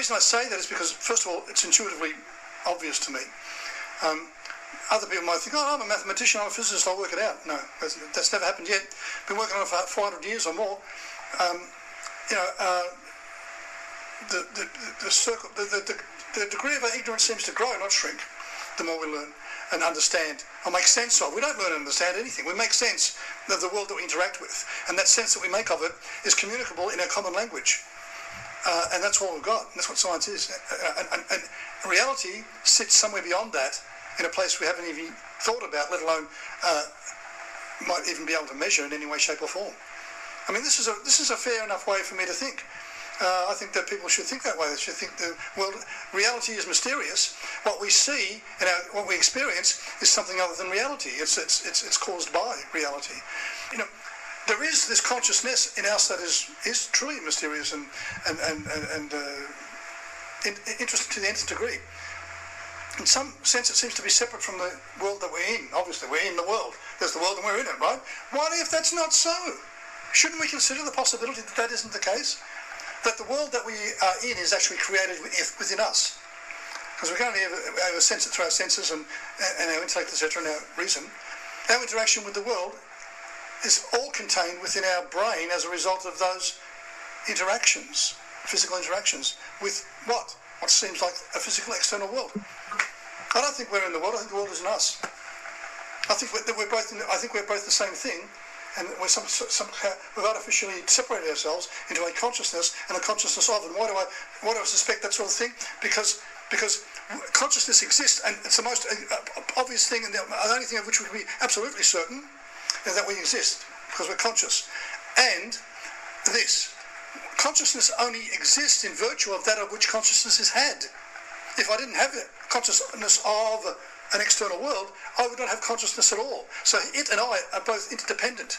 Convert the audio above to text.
reason I say that is because, first of all, it's intuitively obvious to me. Other people might think, I'm a mathematician, I'm a physicist, I'll work it out. No, that's never happened yet. Been working on it for 400 years or more. The degree of our ignorance seems to grow, not shrink, the more we learn and understand or make sense of. We don't learn and understand anything. We make sense of the world that we interact with. And that sense that we make of it is communicable in our common language. And that's all we've got. And that's what science is. And reality sits somewhere beyond that, in a place we haven't even thought about, let alone might even be able to measure in any way, shape or form. I mean, this is a fair enough way for me to think. I think that people should think that way. They should think the world, reality is mysterious. What we see and what we experience is something other than reality. It's caused by reality. There is this consciousness in us that is truly mysterious and interesting to the nth degree. In some sense, it seems to be separate from the world that we're in. Obviously, we're in the world. There's the world and we're in it, right? What if that's not so? Shouldn't we consider the possibility that that isn't the case? That the world that we are in is actually created within us. Because we can only ever sense it through our senses and our intellect, etc., and our reason. Our interaction with the world is all contained within our brain as a result of those interactions, physical interactions, with what? What seems like a physical external world. I don't think we're in the world. I think the world is in us. I think we're both the same thing, and we've artificially separated ourselves into a consciousness and a consciousness of. And why do I suspect that sort of thing? Because consciousness exists, and it's the most obvious thing, and the only thing of which we can be absolutely certain is that we exist because we're conscious. And consciousness only exists in virtue of that of which consciousness is had. If I didn't have the consciousness of an external world, I would not have consciousness at all. So it and I are both interdependent.